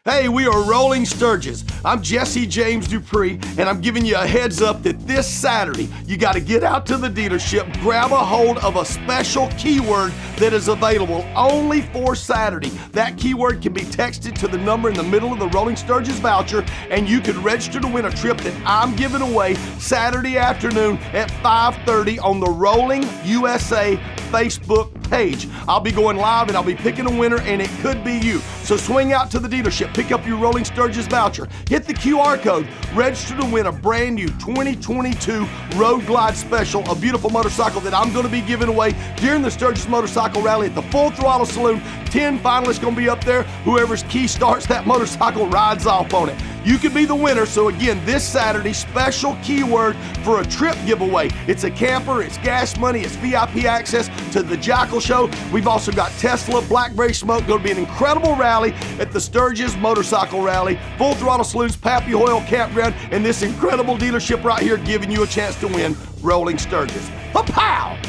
Hey, we are Rolling Sturgis. I'm Jesse James Dupree, and I'm giving you a heads up that this Saturday, you got to get out to the dealership, grab a hold of a special keyword that is available only for Saturday. That keyword can be texted to the number in the middle of the Rolling Sturgis voucher, and you can register to win a trip that I'm giving away Saturday afternoon at 5:30 on the Rolling USA Facebook page. I'll be going live and I'll be picking a winner, and it could be you. So swing out to the dealership, pick up your Rolling Sturgis voucher, hit the QR code, register to win a brand new 2022 Road Glide Special, a beautiful motorcycle that I'm going to be giving away during the Sturgis Motorcycle Rally at the Full Throttle Saloon. 10 finalists going to be up there. Whoever's key starts that motorcycle rides off on it. You could be the winner. So again, this Saturday, special keyword for a trip giveaway. It's a camper, it's gas money, it's VIP access to the Jackal Show. We've also got Tesla, Blackberry Smoke. Going to be an incredible rally at the Sturgis Motorcycle Rally, Full Throttle Saloons, Pappy Hoyle Campground, and this incredible dealership right here giving you a chance to win Rolling Sturgis. Pa-pow!